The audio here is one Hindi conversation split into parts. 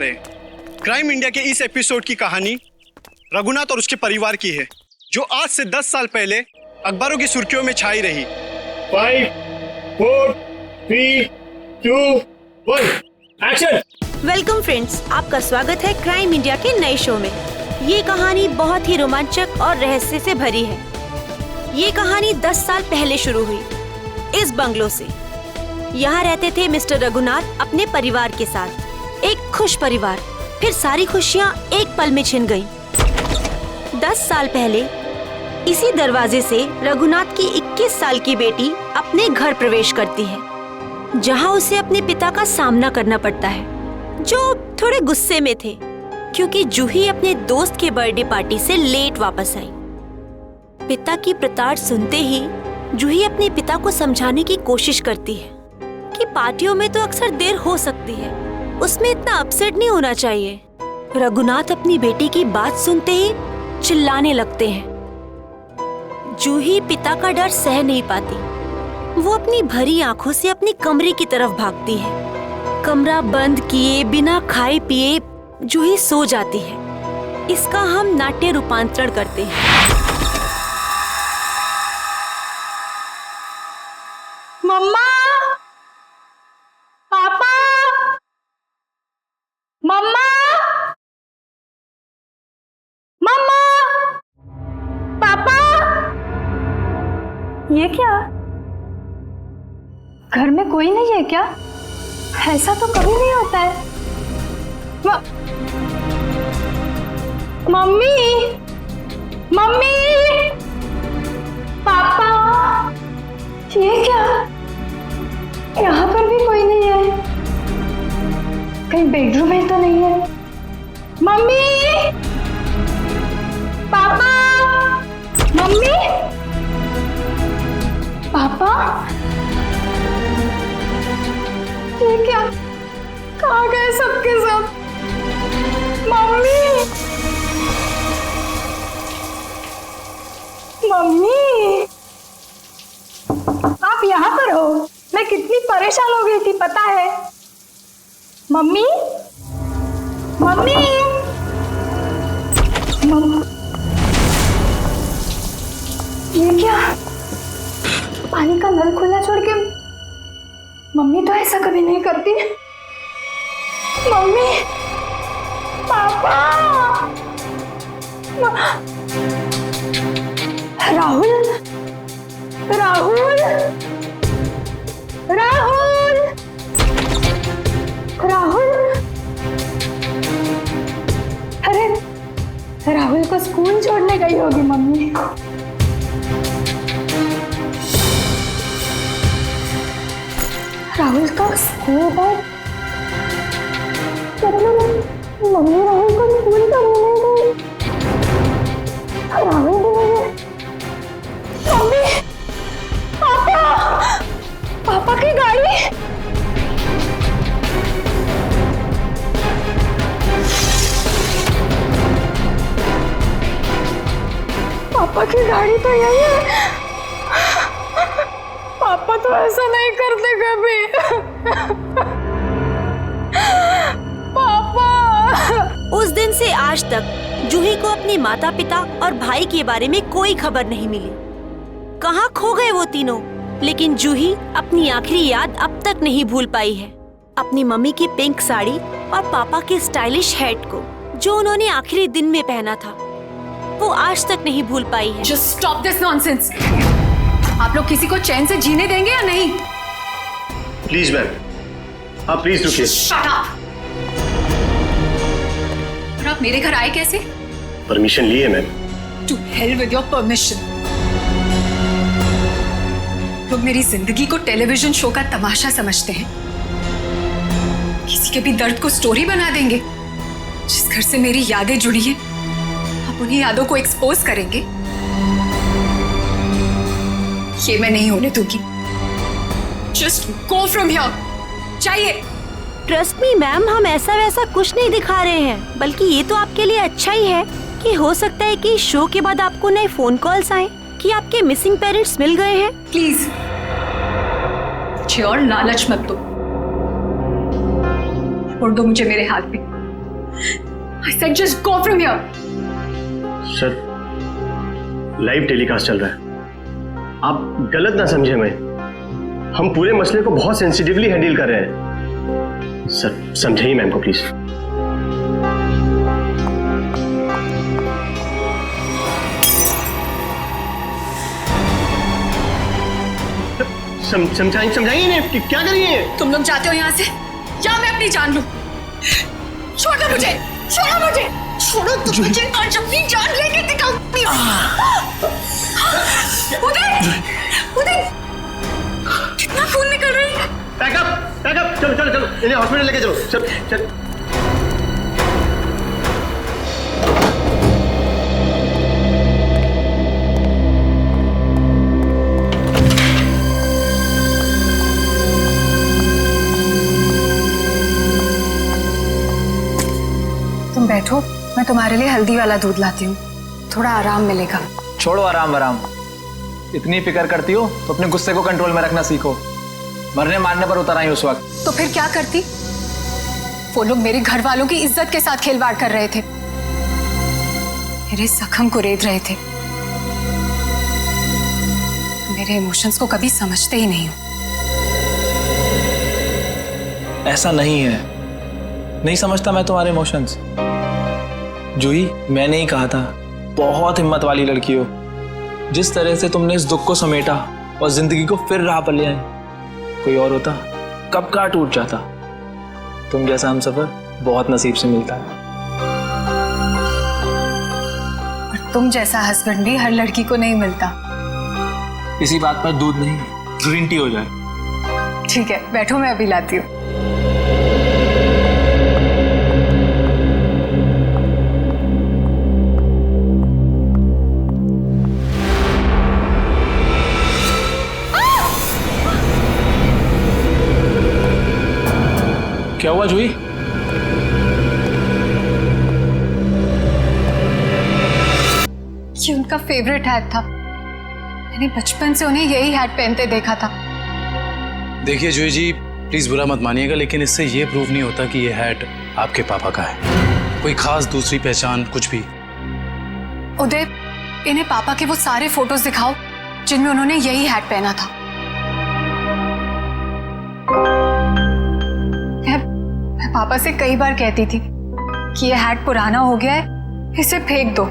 क्राइम इंडिया के इस एपिसोड की कहानी रघुनाथ और उसके परिवार की है, जो आज से 10 साल पहले अखबारों की सुर्खियों में छाई रही। 5, 4, 3, 2, 1, एक्शन। वेलकम फ्रेंड्स, आपका स्वागत है क्राइम इंडिया के नए शो में। ये कहानी बहुत ही रोमांचक और रहस्य से भरी है। ये कहानी 10 साल पहले शुरू हुई इस बंगलो से। यहाँ रहते थे मिस्टर रघुनाथ अपने परिवार के साथ, एक खुश परिवार। फिर सारी खुशियाँ एक पल में छिन गईं। 10 साल पहले इसी दरवाजे से रघुनाथ की 21 साल की बेटी अपने घर प्रवेश करती है, जहाँ उसे अपने पिता का सामना करना पड़ता है, जो थोड़े गुस्से में थे क्योंकि जूही अपने दोस्त के बर्थडे पार्टी से लेट वापस आई। पिता की प्रताड़ सुनते ही जूही अपने पिता को समझाने की कोशिश करती है कि पार्टियों में तो अक्सर देर हो सकती है, उसमें इतना अपसेट नहीं होना चाहिए। रघुनाथ अपनी बेटी की बात सुनते ही चिल्लाने लगते हैं। जूही पिता का डर सह नहीं पाती। वो अपनी भरी आंखों से अपने कमरे की तरफ भागती है। कमरा बंद किए बिना खाए पिए जूही सो जाती है। इसका हम नाट्य रूपांतरण करते हैं। मम्मा, पापा, मम्मा, मम्मा, पापा। ये क्या? घर में कोई नहीं है क्या? ऐसा तो कभी नहीं होता है। मम्मी, मम्मी, पापा, ये क्या? यहाँ पर भी कोई नहीं है। कहीं बेडरूम में तो नहीं है? मम्मी, पापा, मम्मी, पापा, ये क्या? कहाँ गए सबके सब? मम्मी, मम्मी, आप यहाँ पर हो? मैं कितनी परेशान हो गई थी पता है? मम्मी, मम्मी, ये क्या? पानी का नल खुला छोड़ के? मम्मी तो ऐसा कभी नहीं करती। मम्मी, पापा, राहुल, राहुल, राहुल, राहुल। अरे राहुल को स्कूल छोड़ने गई होगी मम्मी। राहुल का स्कूल बैग, मम्मी राहुल को स्कूल छोड़ने गई। राहुल भी नहीं है। मम्मी, पापा, पापा की गाड़ी। पापा की गाड़ी तो यही है। पापा तो ऐसा नहीं करते कभी। पापा। उस दिन से आज तक जूही को अपने माता पिता और भाई के बारे में कोई खबर नहीं मिली। कहाँ खो गए वो तीनों? लेकिन जूही अपनी आखिरी याद अब तक नहीं भूल पाई है। अपनी मम्मी की पिंक साड़ी और पापा के स्टाइलिश हैट को, जो उन्होंने आखिरी दिन में पहना था, वो आज तक नहीं भूल पाई है। Just stop this nonsense. आप लोग किसी को चैन से जीने देंगे या नहीं? प्लीज मैम, आप प्लीज रुकिए। Shut up. और आप मेरे घर आए कैसे? परमिशन ली है ma'am. To hell with your permission. लोग मेरी जिंदगी को टेलीविजन शो का तमाशा समझते हैं। किसी के भी दर्द को स्टोरी बना देंगे। जिस घर से मेरी यादें जुड़ी हैं, आप उन्हीं यादों को एक्सपोज करेंगे। ये मैं नहीं होने दूंगी। Just go from here. चाहिए। ट्रस्ट मी मैम, हम ऐसा वैसा कुछ नहीं दिखा रहे हैं, बल्कि ये तो आपके लिए अच्छा ही है कि हो सकता है कि शो के बाद आपको नए फोन कॉल्स आए कि आपके मिसिंग पेरेंट्स मिल गए हैं। प्लीज मुझे और लालच मत दो। छोड़ दो मुझे मेरे हाथ पे। I said just go from here. Sir, live telecast चल रहा है, आप गलत ना समझे मैं। हम पूरे मसले को बहुत सेंसिटिवली हैंडल कर रहे हैं। सर, समझाइए मैम को प्लीज। समझाइए इन्हें कि क्या करिए। तुम लोग जाते हो यहाँ से या मैं अपनी जान लूं? छोड़ो मुझे, छोड़ो मुझे, छोड़ो तुम मुझे। आज अपनी जान लेके दिखाऊंगी। उदय, उदय, कितना खून निकल रहा है। पैकअप, पैकअप, चलो चलो चलो, इन्हें हॉस्पिटल लेके चलो। चल चल। तुम बैठो, मैं तुम्हारे लिए हल्दी वाला दूध लाती हूँ, थोड़ा आराम मिलेगा। छोड़ो आराम आराम, इतनी फिक्र करती हो तो अपने गुस्से को कंट्रोल में रखना सीखो। मरने मारने पर उतर आई उस वक्त। तो फिर क्या करती? वो लोग मेरे घर वालों की इज्जत के साथ खिलवाड़ कर रहे थे, मेरे जख्म को रेत रहे थे। मेरे इमोशंस को कभी समझते ही नहीं हो। ऐसा नहीं है, नहीं समझता मैं तुम्हारे इमोशंस। जूही, मैंने ही कहा था, बहुत हिम्मत वाली लड़की हो। जिस तरह से तुमने इस दुख को समेटा और जिंदगी को फिर राह पर ले आई, कोई और होता कब का टूट जाता। तुम जैसा हमसफर बहुत नसीब से मिलता है। और तुम जैसा हस्बैंड भी हर लड़की को नहीं मिलता। इसी बात पर दूध नहीं, ग्रीन टी हो जाए। ठीक है, बैठो, मैं अभी लाती हूँ। क्या हुआ जूही? ये उनका फेवरेट हैट था। मैंने बचपन से उन्हें यही हैट पहनते देखा था। देखिए जूही जी, प्लीज बुरा मत मानिएगा, लेकिन इससे ये प्रूव नहीं होता कि ये हैट आपके पापा का है। कोई खास दूसरी पहचान कुछ भी? उदय, इन्हें पापा के वो सारे फोटोज दिखाओ जिनमें उन्होंने यही हैट पहना था। मैं पापा से कई बार कहती थी कि ये हैट पुराना हो गया है, इसे फेंक दो।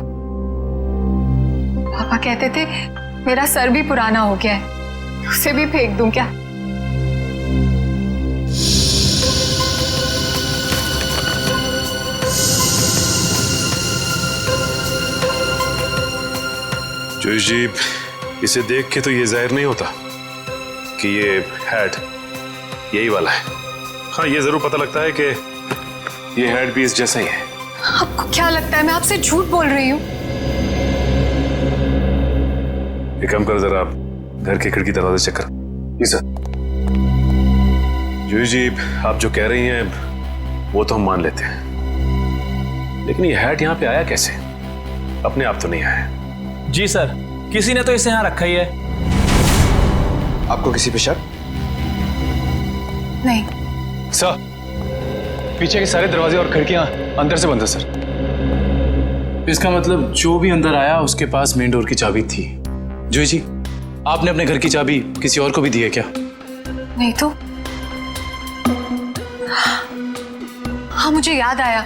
पापा कहते थे मेरा सर भी पुराना हो गया है, उसे भी फेंक दूं क्या? जोश जी, इसे देख के तो ये जाहिर नहीं होता कि ये हैट यही वाला है। हाँ, ये जरूर पता लगता है कि ये हैट भी इस जैसा ही है। आपको क्या लगता है मैं आपसे झूठ बोल रही हूँ? एक काम कर, जरा घर के खिड़की दरवाजे चेक कर। जी सर। जोश जी, आप जो कह रही हैं वो तो हम मान लेते हैं, लेकिन ये हैट यहाँ पे आया कैसे? अपने आप तो नहीं आया। जी सर, किसी ने तो इसे यहाँ रखा ही है। आपको किसी पे शक? नहीं सर, पीछे के सारे दरवाजे और खिड़कियां अंदर से बंद है सर। इसका मतलब जो भी अंदर आया उसके पास मेन डोर की चाबी थी। जूही जी, आपने अपने घर की चाबी किसी और को भी दी है क्या? नहीं तो। हाँ, मुझे याद आया,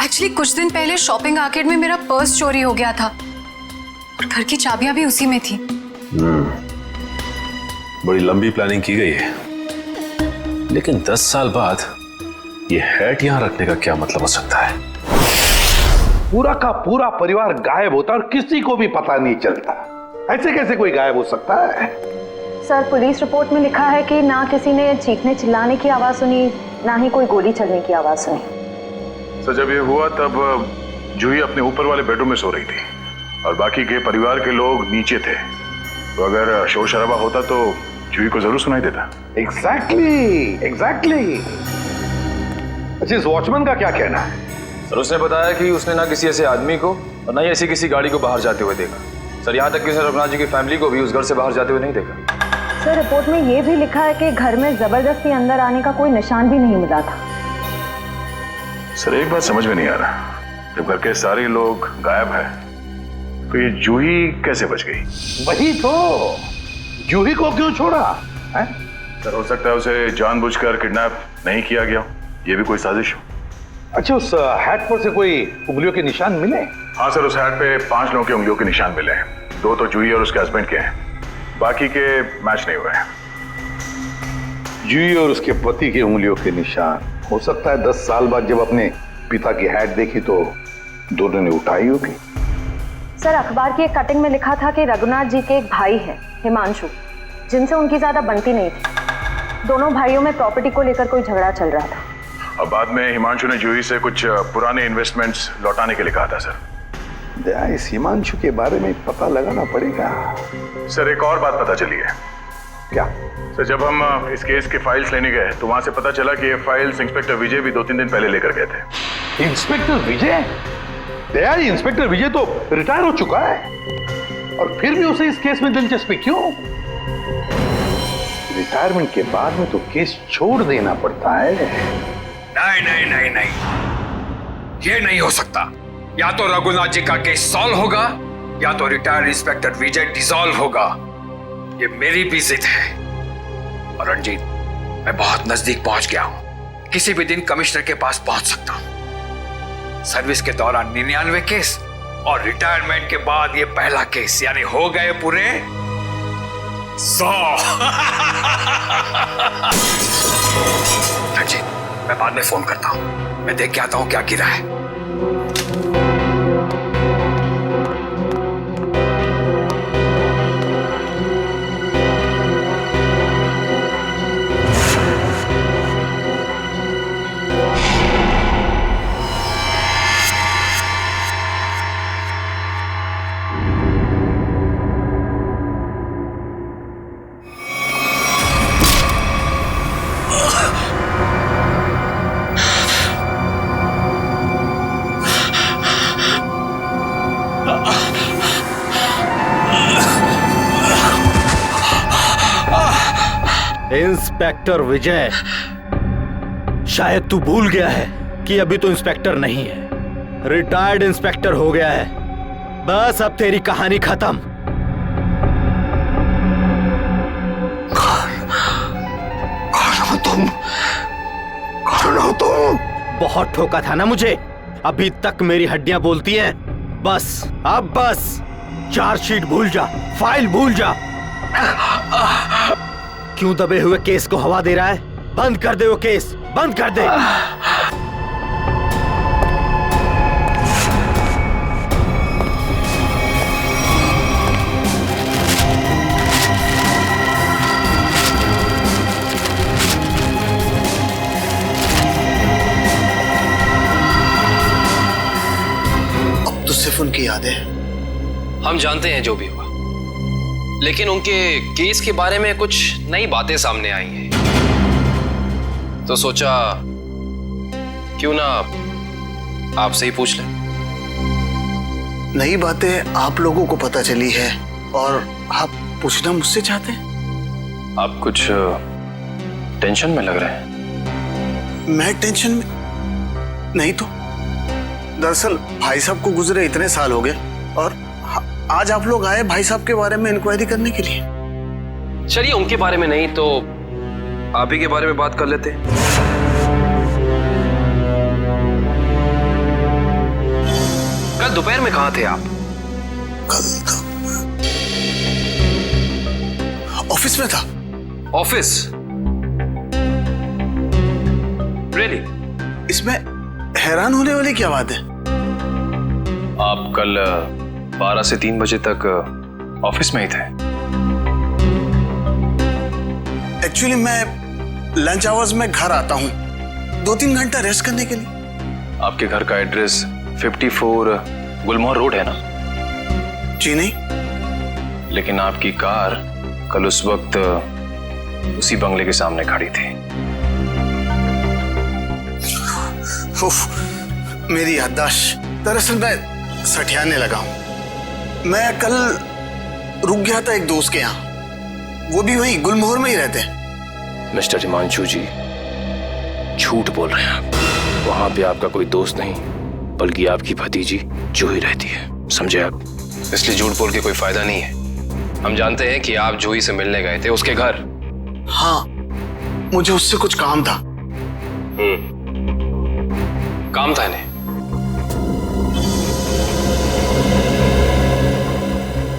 एक्चुअली कुछ दिन पहले शॉपिंग आर्केड में मेरा पर्स चोरी हो गया था और घर की चाबियां भी उसी में थी। बड़ी लंबी प्लानिंग की गई है, लेकिन 10 साल बाद ये हैट यहाँ रखने का क्या मतलब हो सकता है? पूरा का पूरा परिवार गायब होता और किसी को भी पता नहीं चलता। ऐसे कैसे कोई गायब हो सकता है? सर, पुलिस रिपोर्ट में लिखा है कि ना किसी ने चीखने चिल्लाने की आवाज सुनी, ना ही कोई गोली चलने की आवाज सुनी। सर, जब ये हुआ तब जूही अपने ऊपर वाले बेडरूम में सो रही थी और बाकी के परिवार के लोग नीचे थे, तो अगर शोर शराबा होता तो जूही को जरूर सुनाई देता। एग्जैक्टली। अच्छा, इस वॉचमैन का क्या कहना है? सर, उसने बताया कि उसने ना किसी ऐसे आदमी को और ना ही ऐसी किसी गाड़ी को बाहर जाते हुए देखा। सर, यहाँ तक कि उसने रघुनाथ जी की फैमिली को भी उस घर से बाहर जाते हुए नहीं देखा। सर, रिपोर्ट में ये भी लिखा है कि घर में जबरदस्ती अंदर आने का कोई निशान भी नहीं मिला था। सर एक बात समझ में नहीं आ रहा, जब घर के सारे लोग गायब हैं तो ये जूही कैसे बच गई? वही तो, जूही को क्यों छोड़ा है? सर हो सकता है उसे जानबूझकर किडनैप नहीं किया गया, ये भी कोई साजिश हो। अच्छा, उस हैट पर से कोई उंगलियों के निशान मिले? हाँ सर, उस हैट पे 5 लोगों की उंगलियों के निशान मिले हैं। 2 तो जूही और उसके हस्बैंड के हैं, बाकी के मैच नहीं हुए हैं। जूही और उसके पति की उंगलियों के निशान, हो सकता है 10 साल बाद जब अपने पिता की हैट देखी तो दोनों ने उठाई होगी। सर, अखबार की एक कटिंग में लिखा था कि रघुनाथ जी के एक भाई हैं, हिमांशु, जिनसे उनकी ज्यादा बनती नहीं थी। दोनों भाइयों में प्रॉपर्टी को लेकर कोई झगड़ा चल रहा था। अब बाद में हिमांशु ने जूही से कुछ पुराने इन्वेस्टमेंट्स लौटाने के लिए कहा था सर। दया, इस हिमांशु के बारे में पता लगाना पड़ेगा। सर एक और बात पता चली है। क्या? सर जब हम इस केस की फाइल्स लेने गए तो वहां से पता चला कि ये फाइल्स इंस्पेक्टर विजय भी 2-3 दिन पहले लेकर गए थे। इंस्पेक्टर विजय? दया, इंस्पेक्टर विजय तो रिटायर हो चुका है, और फिर भी उसे इस केस में दिलचस्पी क्यों? रिटायरमेंट के बाद में तो केस छोड़ देना पड़ता है। नहीं नहीं नहीं नहीं, ये नहीं हो सकता। या तो रघुनाथ जी का केस सॉल्व होगा या तो रिटायर्ड इंस्पेक्टर विजय डिसॉल्व होगा। ये मेरी भी जिद है। और रणजीत, मैं बहुत नजदीक पहुंच गया हूं, किसी भी दिन कमिश्नर के पास पहुंच सकता हूं। सर्विस के दौरान 99 केस और रिटायरमेंट के बाद ये पहला केस, यानी हो गए पूरे 100। रणजीत, मैं बाद में फोन करता हूं, मैं देख के आता हूं क्या गिरा है। इंस्पेक्टर विजय, शायद तू भूल गया है कि अभी तो इंस्पेक्टर नहीं है, रिटायर्ड इंस्पेक्टर हो गया है। बस अब तेरी कहानी खत्म। कौन हो तुम? बहुत ठोका था ना मुझे, अभी तक मेरी हड्डियां बोलती हैं। बस अब बस, चार्जशीट भूल जा, फाइल भूल जा। क्यों दबे हुए केस को हवा दे रहा है? बंद कर दे वो केस, बंद कर दे। अब तो सिर्फ उनकी यादें। हम जानते हैं जो भी हुआ, लेकिन उनके केस के बारे में कुछ नई बातें सामने आई हैं, तो सोचा क्यों ना आपसे ही पूछ लें। नई बातें आप लोगों को पता चली है और आप पूछना मुझसे चाहते हैं? आप कुछ टेंशन में लग रहे हैं। मैं टेंशन में नहीं तो। दरअसल भाई साहब को गुजरे इतने साल हो गए और आज आप लोग आए भाई साहब के बारे में इंक्वायरी करने के लिए। चलिए, उनके बारे में नहीं तो आप ही के बारे में बात कर लेते हैं। कल दोपहर में कहाँ थे आप? कल ऑफिस में था। ऑफिस? रियली? इसमें हैरान होने वाली क्या बात है? आप कल 12 से 3 बजे तक ऑफिस में ही थे। एक्चुअली मैं लंच आवर्स में घर आता हूँ 2-3 घंटा रेस्ट करने के लिए। आपके घर का एड्रेस 54 गुलमोहर रोड है ना? जी नहीं। लेकिन आपकी कार कल उस वक्त उसी बंगले के सामने खड़ी थी। मेरी याददाश्त। दरअसल मैं सठियाने लगा हूं। मैं कल रुक गया था एक दोस्त के यहाँ, वो भी वहीं गुलमोहर में ही रहते हैं। मिस्टर हिमांशु जी, झूठ बोल रहे हैं आप। वहां पे आपका कोई दोस्त नहीं बल्कि आपकी भतीजी जूही रहती है, समझे आप? इसलिए झूठ बोल के कोई फायदा नहीं है। हम जानते हैं कि आप जूही से मिलने गए थे उसके घर। हाँ, मुझे उससे कुछ काम था। काम था इन्हें?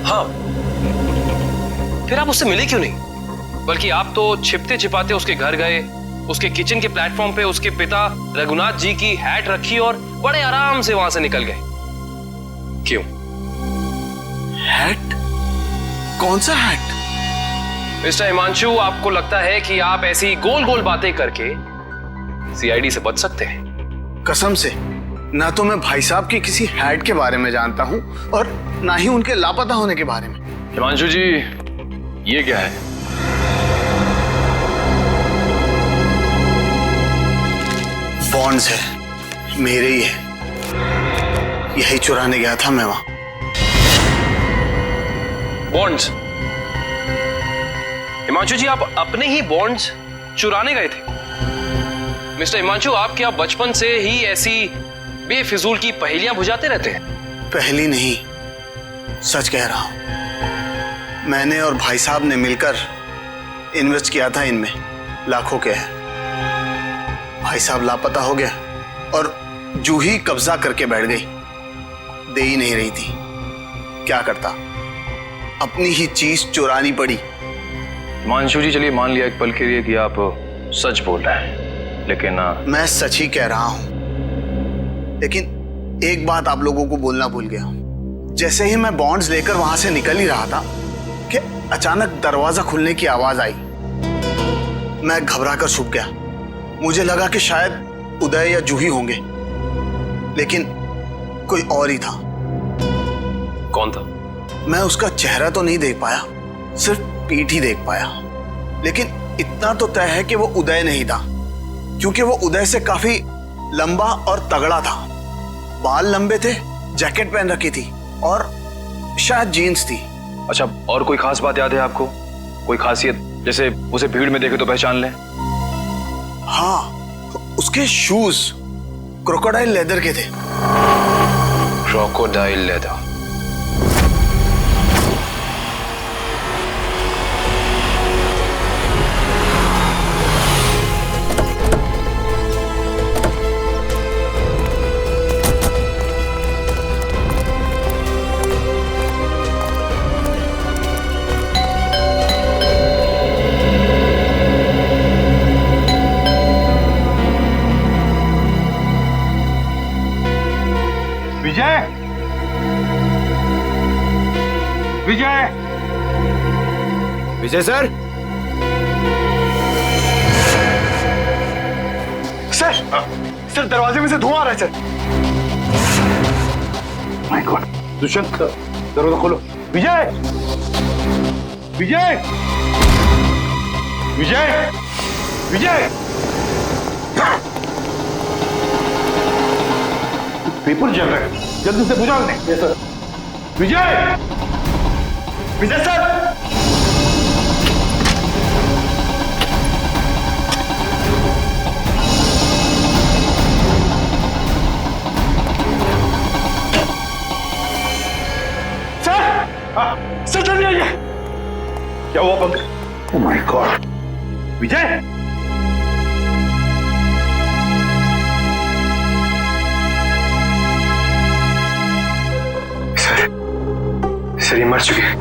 हाँ, फिर आप उससे मिले क्यों नहीं? बल्कि आप तो छिपते छिपाते उसके घर गए, उसके किचन के प्लेटफॉर्म पे उसके पिता रघुनाथ जी की हैट रखी और बड़े आराम से वहां से निकल गए। क्यों? हैट? कौन सा हैट? मिस्टर हिमांशु, आपको लगता है कि आप ऐसी गोल गोल बातें करके सीआईडी से बच सकते हैं? कसम से, ना तो मैं भाई साहब की किसी हैट के बारे में जानता हूं और ना ही उनके लापता होने के बारे में। हिमांशु जी, ये क्या है? बॉन्ड्स है, मेरे ही है। यही चुराने गया था मैं वहां। बॉन्ड्स? हिमांशु जी, आप अपने ही बॉन्ड्स चुराने गए थे? मिस्टर हिमांशु, आप क्या बचपन से ही ऐसी बेफिजूल की पहेलियां बुझाते रहते हैं? पहली नहीं, सच कह रहा हूं। मैंने और भाई साहब ने मिलकर इन्वेस्ट किया था इनमें, लाखों के हैं। भाई साहब लापता हो गया और जूही कब्जा करके बैठ गई, दे ही नहीं रही थी। क्या करता, अपनी ही चीज चुरानी पड़ी। हिमांशु जी, चलिए मान लिया एक पल के लिए कि आप सच बोल रहे हैं, लेकिन मैं सच ही कह रहा हूं, लेकिन एक बात आप लोगों को बोलना भूल गया। जैसे ही मैं बॉन्ड्स लेकर वहां से निकल ही रहा था कि अचानक दरवाजा खुलने की आवाज आई। मैं घबरा कर छुप गया। मुझे लगा कि शायद उदय या जूही होंगे, लेकिन कोई और ही था। कौन था? मैं उसका चेहरा तो नहीं देख पाया, सिर्फ पीठ ही देख पाया। लेकिन इतना तो तय है कि वो उदय नहीं था, क्योंकि वो उदय से काफी लंबा और तगड़ा था। बाल लंबे थे, जैकेट पहन रखी थी और शायद जीन्स थी। अच्छा, और कोई खास बात याद है आपको? कोई खासियत, जैसे उसे भीड़ में देखे तो पहचान लें? हाँ, उसके शूज क्रोकोडाइल लेदर के थे। Crocodile leather? Vijay, Vijay, Vijay sir. Sir दरवाजे में से धुआं आ रहा है सर। माय गॉड, दुष्यंत दरवाजा खोलो। विजय, विजय, विजय, विजय, पेपर जल रहा है, जल्दी से बुझा लें। Yes sir. Vijay, Vijay sir. Sir जल्दी आइए। क्या हुआ Pankaj? Oh my god, Vijay, sir ये मर चुके हैं।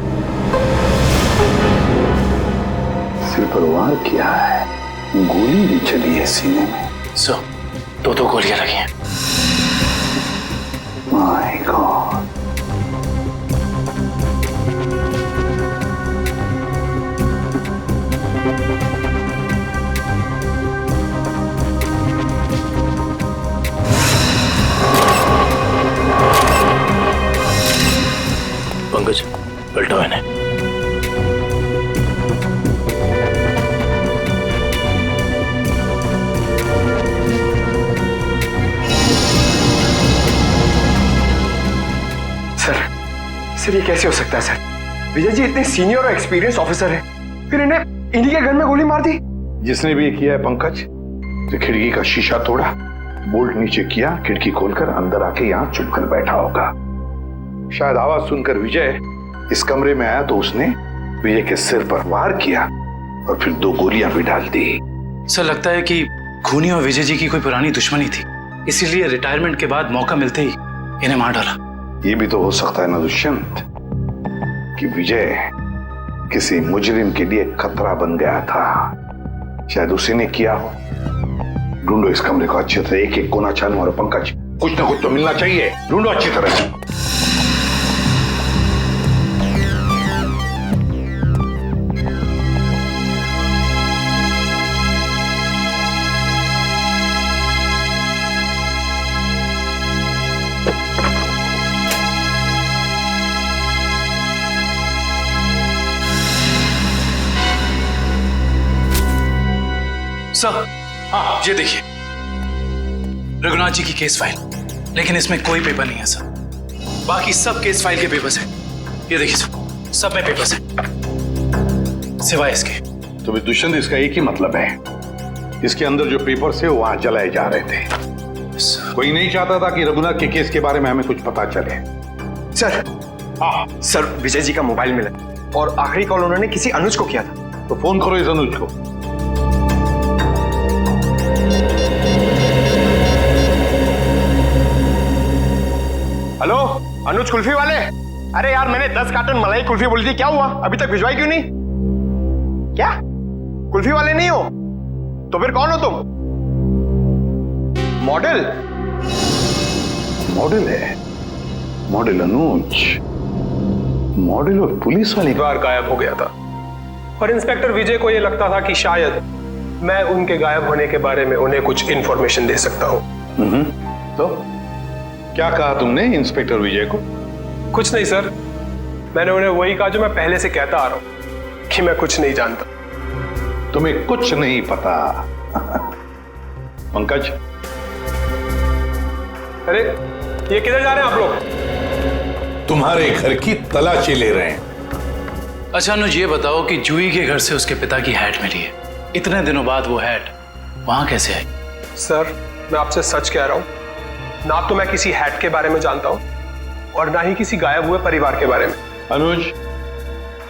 सिर पर वार किया है, गोली भी चली है सीने में। सर, दो गोलियां लगी हैं। माय गॉड, पंकज, पलटाओ इन्हें। सर ये कैसे हो सकता है सर? विजय जी इतने सीनियर और एक्सपीरियंस ऑफिसर हैं, फिर इन्हें इन्हीं के घर में गोली मार दी। जिसने भी किया है पंकज, जो खिड़की का शीशा तोड़ा, बोल्ट नीचे किया, खिड़की खोलकर अंदर आके यहाँ चुप कर बैठा होगा। शायद आवाज सुनकर विजय इस कमरे में आया तो उसने विजय के सिर पर वार किया और फिर 2 गोलियां भी डाल दी। सर लगता है कि खूनी और विजय जी की कोई पुरानी दुश्मनी थी, इसीलिए रिटायरमेंट के बाद मौका मिलते ही इन्हें मार डाला। ये भी तो हो सकता है ना दुष्यंत कि विजय किसी मुजरिम के लिए खतरा बन गया था, शायद उसी ने किया हो। ढूंढो इस कमरे को अच्छी तरह, एक एक कोना छानो। और पंकज, कुछ ना कुछ तो मिलना चाहिए, ढूंढो अच्छी तरह से। सर, हाँ ये देखिए, रघुनाथ जी की केस फाइल, लेकिन इसमें कोई पेपर नहीं है सर। बाकी सब केस फाइल के पेपर्स हैं। ये देखिए सर, सब में पेपर्स हैं सिवाय इसके। तो भी दुष्यंत, इसका एक ही मतलब है, इसके अंदर जो पेपर्स है वो वहां जलाए जा रहे थे। कोई नहीं चाहता था कि रघुनाथ के केस के बारे में हमें कुछ पता चले। सर, हाँ सर, विजय जी का मोबाइल मिला और आखिरी कॉल उन्होंने किसी अनुज को किया था। तो फोन करो इस अनुज को। हेलो, अनुज कुल्फी वाले? अरे यार, मैंने 10 कार्टन मलाई कुल्फी बोली थी, क्या हुआ? अभी तक भिजवाई क्यों नहीं? क्या कुल्फी वाले नहीं हो? तो फिर कौन हो तुम? मॉडल? मॉडल है? मॉडल अनुज? मॉडल और पुलिस वाली बार गायब हो गया था और इंस्पेक्टर विजय को यह लगता था कि शायद मैं उनके गायब होने के बारे में उन्हें कुछ इंफॉर्मेशन दे सकता हूं। तो क्या कहा तुमने इंस्पेक्टर विजय को? कुछ नहीं सर, मैंने उन्हें वही कहा जो मैं पहले से कहता आ रहा हूं कि मैं कुछ नहीं जानता। तुम्हें कुछ नहीं पता? पंकज, अरे ये किधर जा रहे हैं आप लोग? तुम्हारे घर की तलाशी ले रहे हैं। अच्छा अनुज, ये बताओ कि जूही के घर से उसके पिता की हैट मिली है, इतने दिनों बाद वो हैट वहां कैसे आई? सर, मैं आपसे सच कह रहा हूं, ना तो मैं किसी हैट के बारे में जानता हूं और ना ही किसी गायब हुए परिवार के बारे में। अनुज,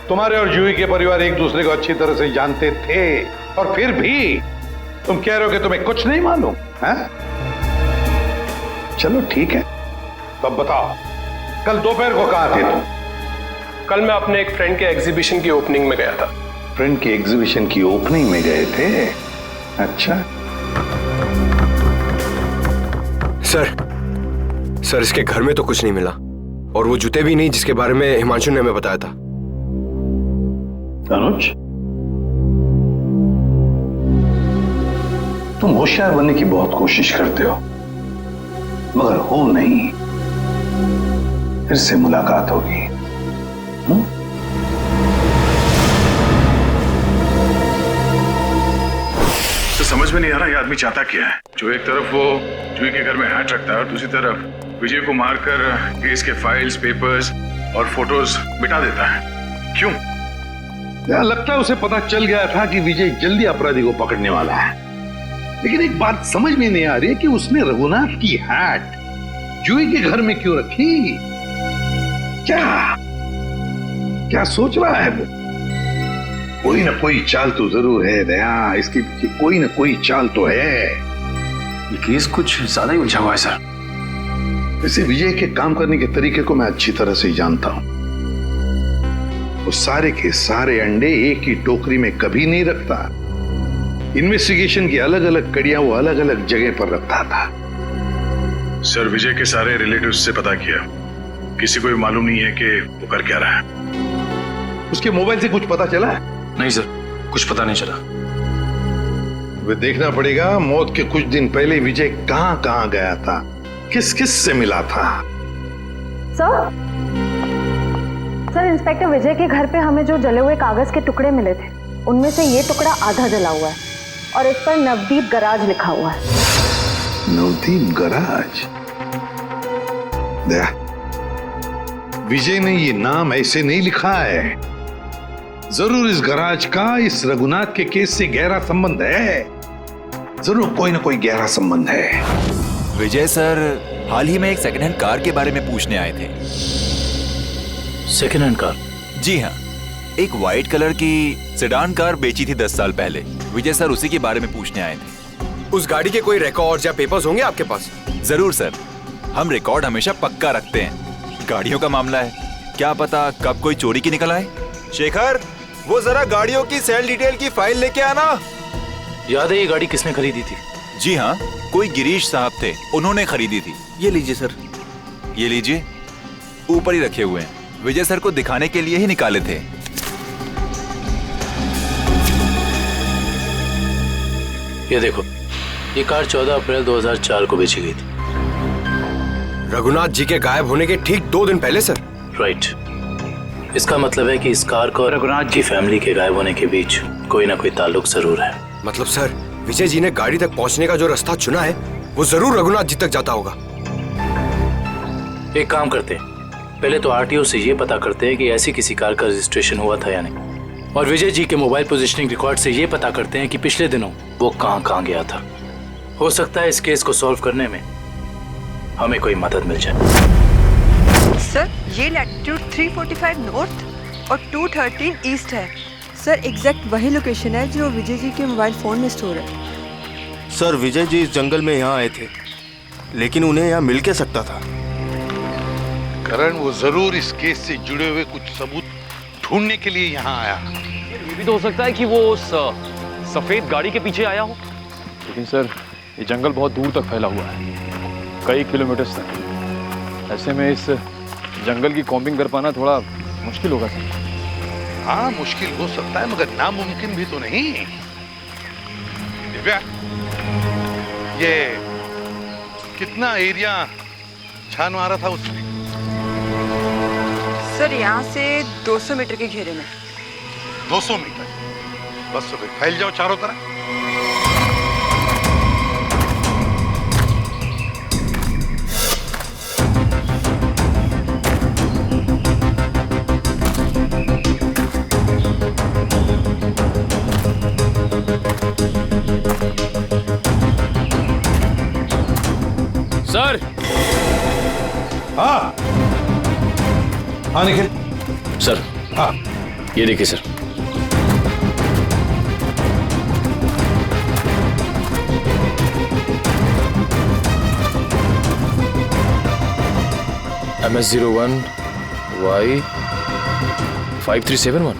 तुम्हारे और जूही के परिवार एक दूसरे को अच्छी तरह से जानते थे और फिर भी तुम कह रहे हो कि तुम्हें कुछ नहीं मालूम है? चलो ठीक है, तब बताओ, कल दोपहर को कहां थे तुम? कल मैं अपने एक फ्रेंड के एग्जीबिशन की ओपनिंग में गया था। फ्रेंड की एग्जीबिशन की ओपनिंग में गए थे? अच्छा। सर, इसके घर में तो कुछ नहीं मिला और वो जूते भी नहीं जिसके बारे में हिमांशु ने हमें बताया था। अनुज, तुम होशियार बनने की बहुत कोशिश करते हो, मगर हो नहीं। फिर से मुलाकात होगी। तो समझ में नहीं आ रहा ये आदमी चाहता क्या है। जो एक तरफ वो जूही के घर में हैट रखता है और दूसरी तरफ विजय को मारकर केस के फाइल्स, पेपर्स और फोटोज मिटा देता है। क्यों? लगता है उसे पता चल गया था कि विजय जल्दी अपराधी को पकड़ने वाला है। लेकिन एक बात समझ में नहीं आ रही है कि उसने रघुनाथ की हैट जूही के घर में क्यों रखी? क्या सोच रहा है वो? कोई ना कोई चाल तो जरूर है दया, इसके पीछे कोई ना कोई चाल तो है। ये केस कुछ ज्यादा ही उलझा हुआ है सर। वैसे विजय के काम करने के तरीके को मैं अच्छी तरह से जानता हूं। वो सारे के सारे अंडे एक ही टोकरी में कभी नहीं रखता। इन्वेस्टिगेशन की अलग अलग कड़ियां वो अलग अलग जगह पर रखता था। सर, विजय के सारे रिलेटिव्स से पता किया, किसी को भी मालूम नहीं है कि वो कर क्या रहा है। उसके मोबाइल से कुछ पता चला? नहीं सर, कुछ पता नहीं चला। वे देखना पड़ेगा मौत के कुछ दिन पहले विजय कहां कहां गया था, किस किस से मिला था। सर, इंस्पेक्टर विजय के घर पे हमें जो जले हुए कागज के टुकड़े मिले थे, उनमें से ये टुकड़ा आधा जला हुआ है और इस पर नवदीप गराज लिखा हुआ है। नवदीप गराज? दया, विजय ने ये नाम ऐसे नहीं लिखा है। जरूर इस गराज का इस रघुनाथ के केस से गहरा संबंध है। जरूर कोई ना कोई गहरा संबंध है। विजय सर हाल ही में एक सेकंड हैंड कार के बारे में पूछने आए थे। Second hand car? जी हाँ, एक वाइट कलर की सेडान कार बेची थी 10 साल पहले। विजय सर उसी के बारे में पूछने आए थे। उस गाड़ी के कोई रिकॉर्ड या पेपर्स होंगे आपके पास? जरूर सर, हम रिकॉर्ड हमेशा पक्का रखते हैं। गाड़ियों का मामला है, क्या पता कब कोई चोरी की निकल आए। शेखर, वो जरा गाड़ियों की सेल डिटेल की फाइल लेके आना। याद है ये गाड़ी किसने खरीदी थी? जी हाँ, कोई गिरीश साहब थे, उन्होंने खरीदी थी। ये लीजिए सर। ये लीजिए, ऊपर ही रखे हुए हैं, विजय सर को दिखाने के लिए ही निकाले थे। ये देखो, ये कार 14 अप्रैल 2004 को बेची गई थी। रघुनाथ जी के गायब होने के ठीक 2 दिन पहले सर? राइट। इसका मतलब है कि इस कार को रघुनाथ जी फैमिली के गायब होने के बीच कोई ना कोई ताल्लुक जरूर है। मतलब सर, विजय जी ने गाड़ी तक पहुंचने का जो रास्ता चुना है वो जरूर रघुनाथ जी तक जाता होगा। एक काम करते हैं, पहले तो आरटीओ से ये पता करते हैं कि ऐसी किसी कार का रजिस्ट्रेशन हुआ था या नहीं, और विजय जी के मोबाइल पोजीशनिंग रिकॉर्ड से ये पता करते हैं कि पिछले दिनों वो कहाँ गया था। हो सकता है इस केस को सॉल्व करने में हमें कोई मदद मिल जाए। सर, ये लैटिट्यूड 345 नॉर्थ और 213 ईस्ट है। सर, एग्जैक्ट वही लोकेशन है जो विजय जी के मोबाइल फोन में स्टोर है। सर, विजय जी इस जंगल में यहाँ आए थे, लेकिन उन्हें यहाँ मिल के सकता था। करण, वो जरूर इस केस से जुड़े हुए कुछ सबूत ढूंढने के लिए यहाँ आया। ये भी तो हो सकता है कि वो उस सफेद गाड़ी के पीछे आया हो। लेकिन सर, ये जंगल बहुत दूर तक फैला हुआ है, कई किलोमीटर तक। ऐसे में इस जंगल की कॉम्बिंग कर पाना थोड़ा मुश्किल होगा सर। हाँ, मुश्किल हो सकता है, मगर नामुमकिन भी तो नहीं। दिव्या, ये कितना एरिया छान मारा था उसने? सर, यहाँ से 200 मीटर के घेरे में। 200 मीटर? बस तो फिर फैल जाओ चारों तरफ। सर। हाँ हाँ निखिल। सर। हाँ, ये देखिए सर। MS01 Y 5371।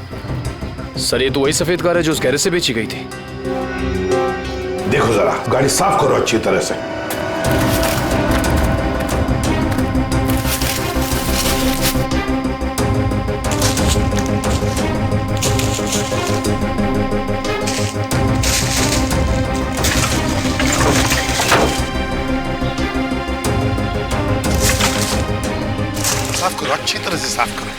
सर, ये तो वही सफेद कार है जो उस गैरेज से बेची गई थी। देखो जरा, गाड़ी साफ करो अच्छी तरह से। साफ करो, अच्छी तरह से साफ करो।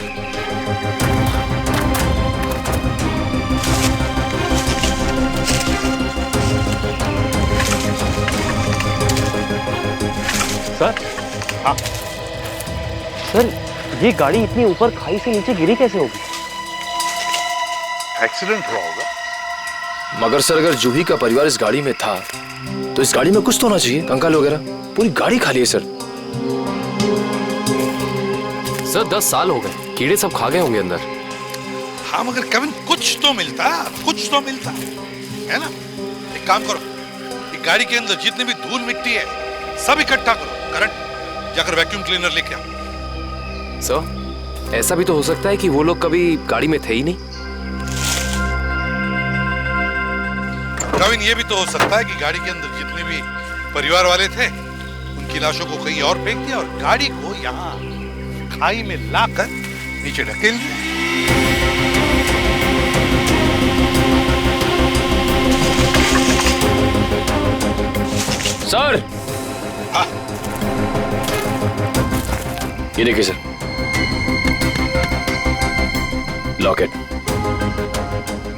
सर। हाँ सर, ये गाड़ी इतनी ऊपर खाई से नीचे गिरी कैसे होगी? एक्सीडेंट हुआ होगा। मगर सर, अगर जूही का परिवार इस गाड़ी में था तो इस गाड़ी में कुछ तो होना चाहिए, कंकाल वगैरह। पूरी गाड़ी खाली है सर। सर, 10 साल हो गए, कीड़े सब खा गए होंगे अंदर। हाँ, मगर केविन, कुछ तो मिलता है ना? एक काम करो, ये गाड़ी के अंदर जितने भी धूल मिट्टी है सब इकट्ठा करो। करण, जाकर वैक्यूम क्लीनर लेके आओ। सर, ऐसा भी तो हो सकता है कि वो लोग कभी गाड़ी में थे ही नहीं। केविन, ये भी तो हो सकता है कि गाड़ी के अंदर जितने भी परिवार वाले थे उनकी लाशों को कहीं और फेंक दिया और गाड़ी को यहाँ खाई में लाकर नीचे ढकेल दिया। सर। हाँ। ये देखिए सर, लॉकेट।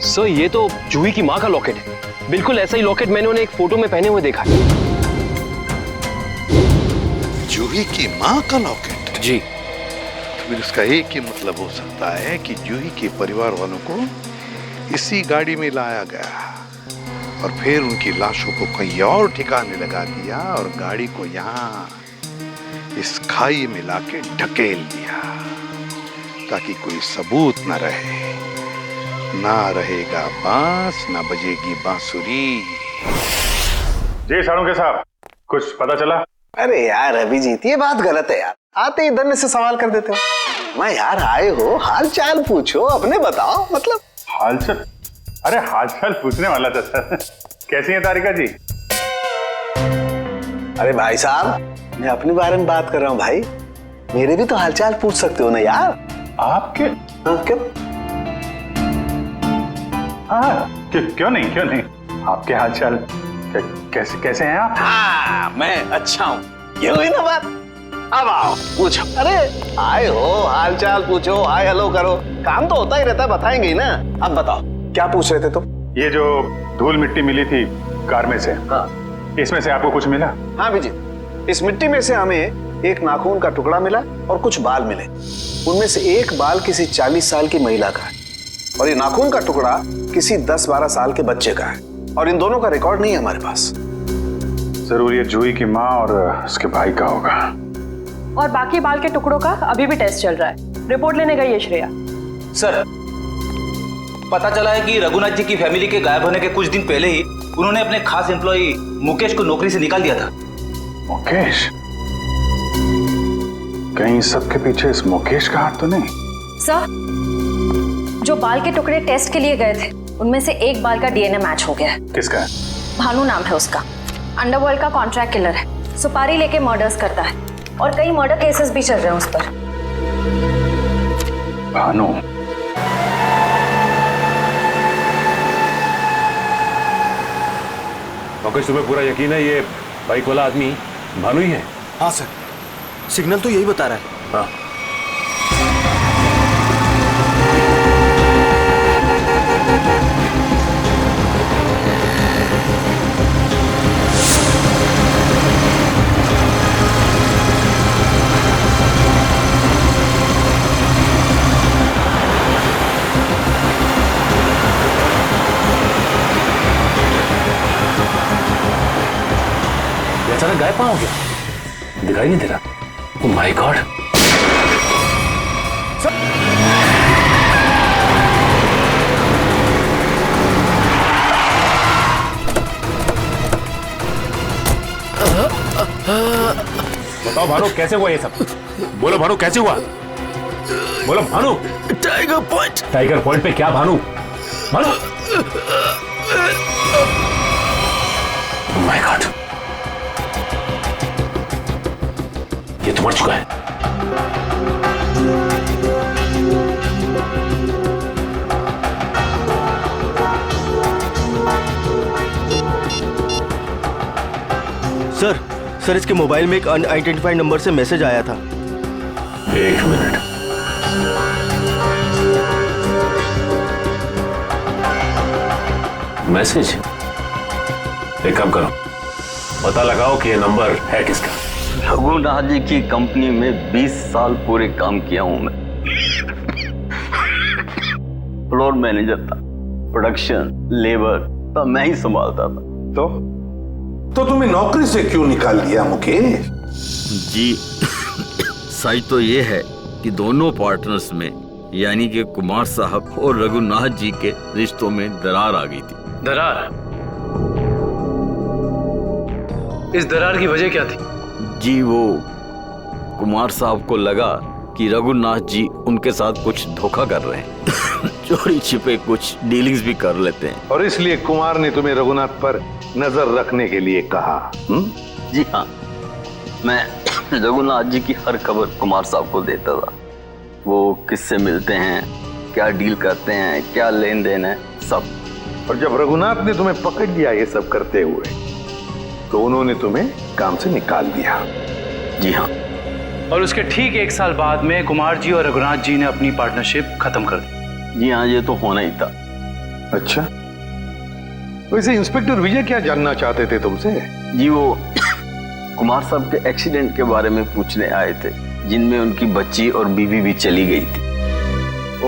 सर, ये तो जूही की माँ का लॉकेट है। बिल्कुल ऐसा ही लॉकेट मैंने उन्हें एक फोटो में पहने हुए देखा है। जूही की माँ का लॉकेट? जी। फिर इसका एक ही मतलब हो सकता है कि जूही के परिवार वालों को इसी गाड़ी में लाया गया। और फिर उनकी लाशों को कहीं और ठिकाने लगा दिया और गाड़ी को यहाँ इस खाई में लाके ढकेल दिया ताकि कोई सबूत न रहे। ना रहेगा बांस, ना बजेगी बांसुरी। जी साळुंखे साहब, कुछ पता चला? अरे यार अभिजीत, ये बात गलत है यार। आते ही इधर से सवाल कर देते हो। मैं यार आए हो, हाल चाल पूछो, अपने बताओ। मतलब हाल चाल? अरे हाल चाल पूछने वाला था सर। कैसी है तारिका जी? अरे भाई साहब, मैं अपने बारे में बात कर रहा हूँ भाई। मेरे भी तो हालचाल पूछ सकते हो ना यार। आपके? हाँ, क्यों? हाँ, क्यों नहीं। आपके हालचाल कैसे हैं आप? हाँ, मैं अच्छा हूँ। ये हुई ना बात। अब आओ पूछो। अरे आए हो, हालचाल पूछो, हाय हेलो करो, काम तो होता ही रहता है, बताएंगे ही ना। अब बताओ क्या पूछ रहे थे तुम? ये जो धूल मिट्टी मिली थी कार में से, हाँ, इसमें से आपको कुछ मिला? हाँ विजय, इस मिट्टी में से हमें एक नाखून का टुकड़ा मिला और कुछ बाल मिले। उनमें से एक बाल किसी 40 साल की महिला का है और ये नाखून का टुकड़ा किसी 10-12 साल के बच्चे का है। और इन दोनों का रिकॉर्ड नहीं है हमारे पास। जरूर ये जूही की माँ और उसके भाई का होगा। और बाकी बाल के टुकड़ों का अभी भी टेस्ट चल रहा है। रिपोर्ट लेने गई है श्रेया। सर, पता चला है कि रघुनाथ जी की फैमिली के गायब होने के कुछ दिन पहले ही उन्होंने अपने खास एम्प्लॉय मुकेश को नौकरी से निकाल दिया था। मुकेश? कहीं सबके पीछे इस मुकेश का हाथ तो नहीं? सर, जो बाल के टुकड़े टेस्ट के लिए गए थे उनमें से एक बाल का डीएनए मैच हो गया है। किसका है? भानु नाम है उसका। अंडरवर्ल्ड का कॉन्ट्रैक्ट किलर है, सुपारी लेके मर्डर्स करता है और कई मर्डर केसेस भी चल रहे हैं उस पर। भानु? मुकेश, तुम्हें पूरा यकीन है ये बाइक वाला आदमी भानु ही है? हाँ सर, सिग्नल तो यही बता रहा है। हाँ। अचानक गायब कहाँ हो गया? दिखाई नहीं दे रहा। ओह माय गॉड। बताओ भानु, कैसे हुआ ये सब? बोलो भानु, कैसे हुआ? बोलो Bhanu. Tiger point. Tiger point पे क्या भानु? भानु? ओह माय गॉड, ये तो मर चुका है। सर, इसके मोबाइल में एक अनआइडेंटिफाइड नंबर से मैसेज आया था। एक मिनट। मैसेज? एक काम करो, पता लगाओ कि ये नंबर है किसका। रघुनाथ जी की कंपनी में 20 साल पूरे काम किया हूं मैं। फ्लोर मैनेजर था, प्रोडक्शन, लेबर सब मैं ही संभालता था। तो तुम्हें नौकरी से क्यों निकाल दिया मुकेश? जी सच तो ये है कि दोनों पार्टनर्स में यानी कि कुमार साहब और रघुनाथ जी के रिश्तों में दरार आ गई थी। दरार? इस दरार की वजह क्या थी? जी वो कुमार साहब को लगा कि रघुनाथ जी उनके साथ कुछ धोखा कर रहे हैं। चोरी छिपे कुछ डीलिंग्स भी कर लेते हैं। और इसलिए कुमार ने तुम्हें रघुनाथ पर नजर रखने के लिए कहा? जी हाँ, मैं रघुनाथ जी की हर खबर कुमार साहब को देता था। वो किससे मिलते हैं, क्या डील करते हैं, क्या लेन देन है, सब। और जब रघुनाथ ने तुम्हें पकड़ लिया ये सब करते हुए, तो उन्होंने तुम्हें काम से निकाल दिया? जी हाँ। और उसके ठीक 1 साल बाद में कुमार जी और रघुनाथ जी ने अपनी पार्टनरशिप खत्म कर दी। जी हाँ, ये तो होना ही था। अच्छा, वैसे इंस्पेक्टर विजय क्या जानना चाहते थे तुमसे? जी वो कुमार साहब के एक्सीडेंट के बारे में पूछने आए थे, जिनमें उनकी बच्ची और बीवी भी चली गई थी।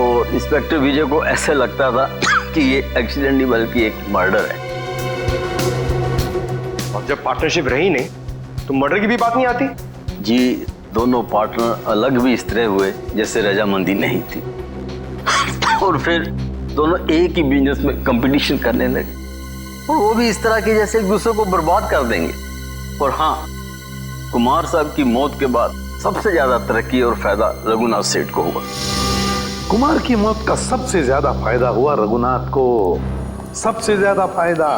और इंस्पेक्टर विजय को ऐसे लगता था कि ये एक्सीडेंट नहीं बल्कि एक मर्डर है। और जब पार्टनरशिप रही नहीं तो मर्डर की भी बात नहीं आती। जी दोनों पार्टनर अलग भी इस तरह हुए जैसे रजामंदी नहीं थी और फिर दोनों एक ही बिजनेस में कंपटीशन करने लगे और वो भी इस तरह की जैसे एक दूसरे को बर्बाद कर देंगे। और हाँ, कुमार साहब की मौत के बाद सबसे ज्यादा तरक्की और फायदा रघुनाथ सेठ को हुआ। कुमार की मौत का सबसे ज्यादा फायदा हुआ रघुनाथ को। सबसे ज्यादा फायदा।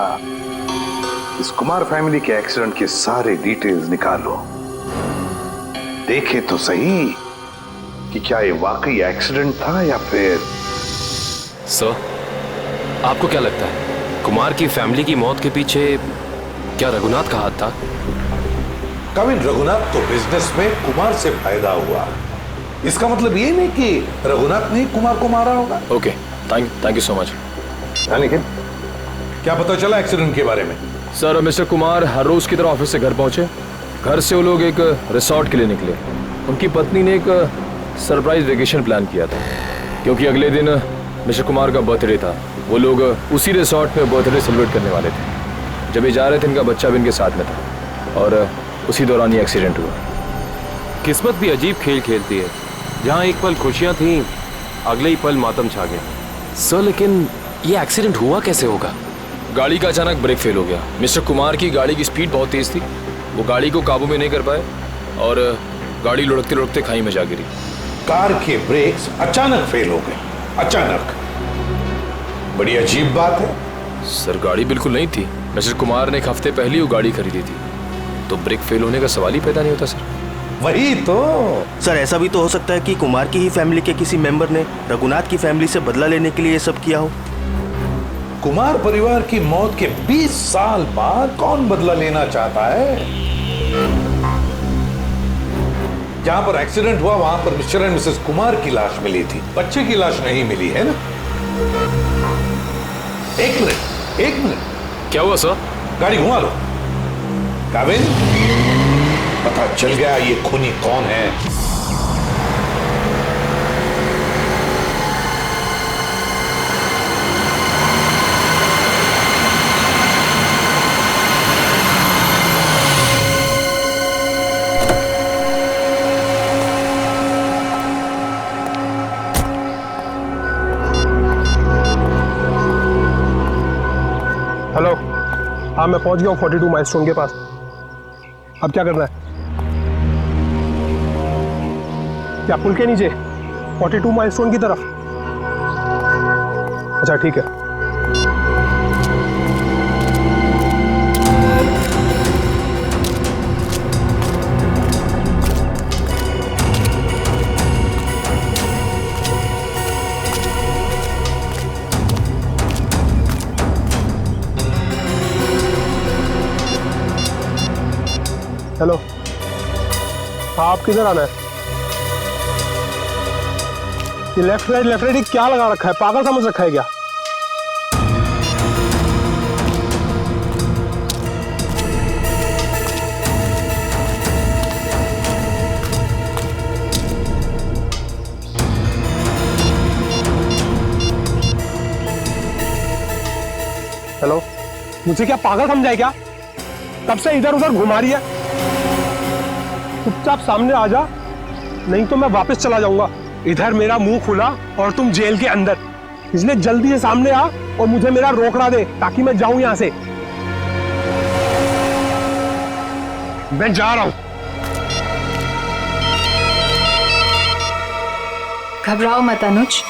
इस कुमार फैमिली के एक्सीडेंट के सारे डिटेल्स निकालो, देखे तो सही कि क्या ये वाकई एक्सीडेंट था या फिर। सर, आपको क्या लगता है कुमार की फैमिली की मौत के पीछे क्या रघुनाथ का हाथ था? कविन, रघुनाथ को बिजनेस में कुमार से फायदा हुआ, इसका मतलब ये नहीं कि रघुनाथ ने कुमार को मारा होगा। Okay, thank you so much. लेकिन क्या पता चला एक्सीडेंट के बारे में? सर, मिस्टर कुमार हर रोज की तरह ऑफिस से घर पहुंचे। घर से वो लोग एक रिसोर्ट के लिए निकले। उनकी पत्नी ने एक सरप्राइज वेकेशन प्लान किया था क्योंकि अगले दिन मिस्टर कुमार का बर्थडे था। वो लोग उसी रिसोर्ट पे बर्थडे सेलिब्रेट करने वाले थे। जब ये जा रहे थे, इनका बच्चा भी इनके साथ में था और उसी दौरान ये एक्सीडेंट हुआ। किस्मत भी अजीब खेल खेलती है, जहाँ एक पल खुशियाँ थीं, अगले ही पल मातम छा गया। सर, लेकिन ये एक्सीडेंट हुआ कैसे होगा? गाड़ी का अचानक ब्रेक फेल हो गया। मिस्टर कुमार की गाड़ी की स्पीड बहुत तेज थी, वो गाड़ी को काबू में नहीं कर पाए और गाड़ी लुढ़कते लुढ़कते खाई में जा गिरी। कार के ब्रेक्स अचानक फेल हो गए। अचानक, बड़ी अजीब बात है। सर, गाड़ी बिल्कुल नहीं थी। मिस्टर कुमार ने एक हफ्ते पहले वो गाड़ी खरीदी थी, तो ब्रेक फेल होने का सवाल ही पैदा नहीं होता सर। वही तो सर, ऐसा भी तो हो सकता है कि कुमार की ही फैमिली के किसी मेंबर ने रघुनाथ की फैमिली से बदला लेने के लिए ये सब किया हो। कुमार परिवार की मौत के 20 साल बाद कौन बदला लेना चाहता है? जहां पर एक्सीडेंट हुआ वहां पर मिस्टर एंड मिसेस कुमार की लाश मिली थी, बच्चे की लाश नहीं मिली है ना? एक मिनट। क्या हुआ सर? गाड़ी घुमा लो। काबिन, पता चल गया ये खूनी कौन है। हेलो, हाँ मैं पहुंच गया हूँ 42 माइलस्टोन के पास। अब क्या करना है? क्या पुल के नीचे 42 माइलस्टोन की तरफ? अच्छा ठीक है। हेलो, हाँ आप किधर आना है? ये लेफ्ट राइट क्या लगा रखा है? पागल समझ रखा है क्या? हेलो, मुझे क्या पागल समझा है क्या? तब से इधर उधर घुमा रही है। चुपचाप सामने आ जा, नहीं तो मैं वापस चला जाऊंगा। इधर मेरा मुंह खुला और तुम जेल के अंदर, इसलिए जल्दी से सामने आ और मुझे मेरा रोकड़ा दे ताकि मैं जाऊं यहां से। मैं जा रहा हूं। घबराओ मत अनुज,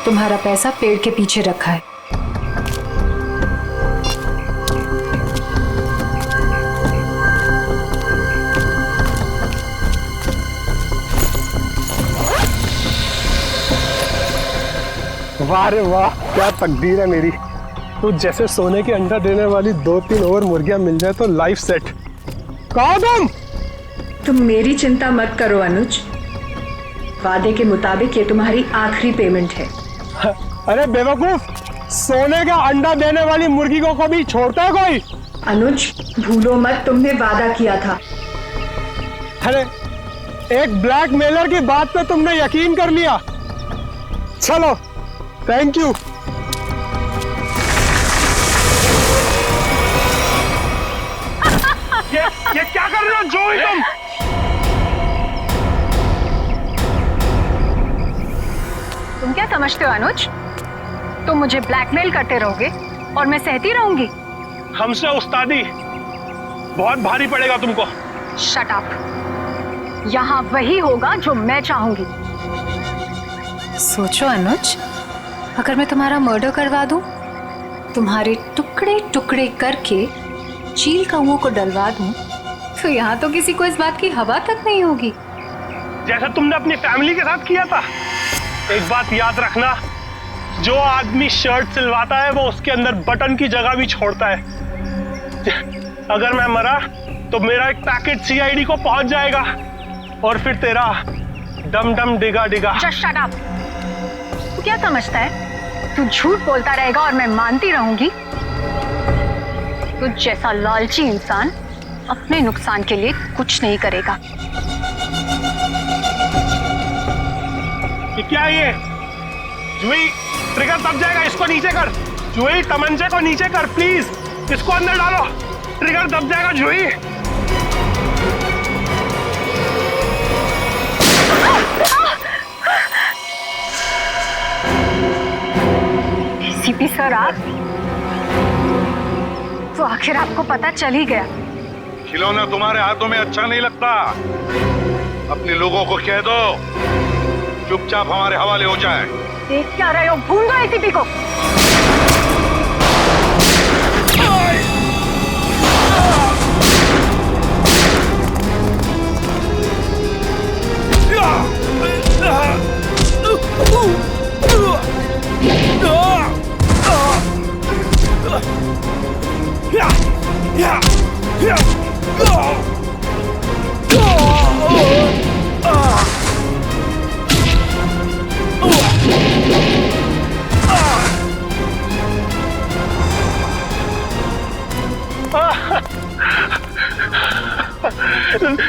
तुम्हारा पैसा पेड़ के पीछे रखा है। वाह रे वाह, क्या तकदीर है मेरी। तो जैसे सोने के अंडा देने वाली 2-3 और मुर्गियां मिल जाए तो लाइफ सेट। कहो तुम मेरी चिंता मत करो अनुज, वादे के मुताबिक ये तुम्हारी आखिरी पेमेंट है। अरे बेवकूफ, सोने का अंडा देने वाली मुर्गी को कभी छोड़ता है कोई? अनुज भूलो मत, तुमने वादा किया था। अरे एक ब्लैकमेलर की बात पे तुमने यकीन कर लिया। चलो, थैंक यू। ये क्या कर रहे हो जोई तुम? तुम क्या समझते हो अनुज? तुम मुझे ब्लैकमेल करते रहोगे और मैं सहती रहूंगी? हमसे उस्तादी बहुत भारी पड़ेगा तुमको। Shut up. यहाँ वही होगा जो मैं चाहूंगी। सोचो अनुज, अगर मैं तुम्हारा मर्डर करवा दूं, तुम्हारे टुकड़े टुकड़े करके चील कौओं को डलवा दूं, तो यहाँ तो किसी को इस बात की हवा तक नहीं होगी। जैसा तुमने अपनी फैमिली के साथ किया था। एक बात याद रखना, जो आदमी शर्ट सिलवाता है वो उसके अंदर बटन की जगह भी छोड़ता है। अगर मैं मरा तो मेरा एक पैकेट सीआईडी को पहुंच जाएगा और फिर तेरा डम डम डिगा डिगा। Just shut up। तू क्या समझता है तू झूठ बोलता रहेगा और मैं मानती रहूंगी? तू जैसा लालची इंसान अपने नुकसान के लिए कुछ नहीं करेगा। ये क्या है ये? जुई, ट्रिगर दब जाएगा, इसको नीचे कर। जुई, तमंचे को नीचे कर प्लीज, इसको अंदर डालो, ट्रिगर दब जाएगा जुई। सीपी सर, आप तो आखिर आपको पता चल ही गया। खिलौना तुम्हारे हाथों में अच्छा नहीं लगता। अपने लोगों को कह दो चुपचाप हमारे हवाले हो जाए। देख क्या रहे हो? भूल दो एसीपी को।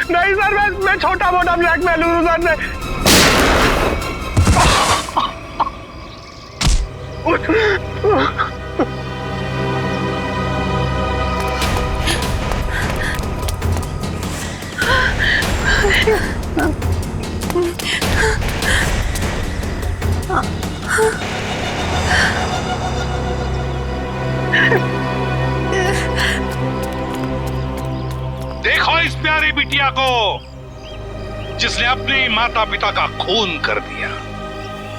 नहीं सर, मैं छोटा मोटा ब्लैकमेल हूँ सर। देखो इस प्यारी बिटिया को जिसने अपने माता पिता का खून कर दिया।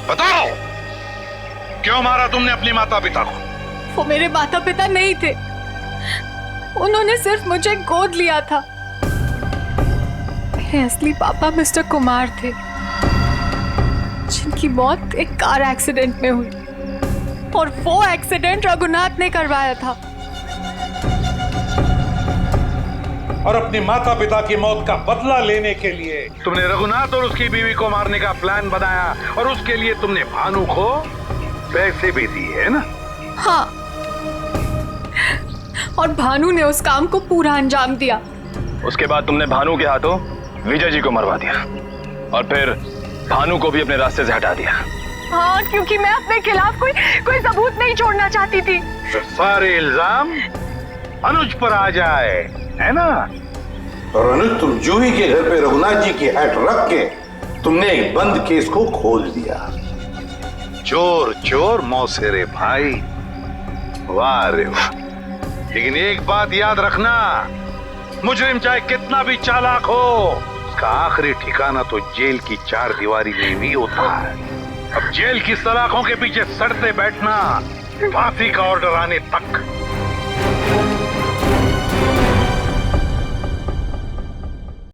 बताओ क्यों मारा तुमने अपने माता पिता को? वो मेरे माता पिता नहीं थे, उन्होंने सिर्फ मुझे गोद लिया था। मेरे असली पापा मिस्टर कुमार थे, जिनकी मौत एक कार एक्सीडेंट में हुई, और वो एक्सीडेंट रघुनाथ ने करवाया था। और अपनी माता पिता की मौत का बदला लेने के लिए तुमने रघुनाथ और उसकी बीवी को मारने का प्लान बनाया, और उसके लिए तुमने भानु को पैसे भी दिए, है ना? हाँ, और भानु ने उस काम को पूरा अंजाम दिया। उसके बाद तुमने भानु के हाथों विजय जी को मरवा दिया, और फिर भानु को भी अपने रास्ते से हटा दिया। हाँ, क्योंकि मैं अपने खिलाफ कोई सबूत नहीं छोड़ना चाहती थी। तो सारे इल्जाम अनुज पर आ जाए, है ना? और अनुज, तुम जूही के घर पे रघुनाथ जी की हैट रख के तुमने एक बंद केस को खोल दिया। चोर चोर मौसेरे भाई, वाह रे वाह। लेकिन एक बात याद रखना, मुजरिम चाहे कितना भी चालाक हो, उसका आखिरी ठिकाना तो जेल की चार दीवारी में भी होता है। अब जेल की सलाखों के पीछे सड़ते बैठना फांसी का ऑर्डर आने तक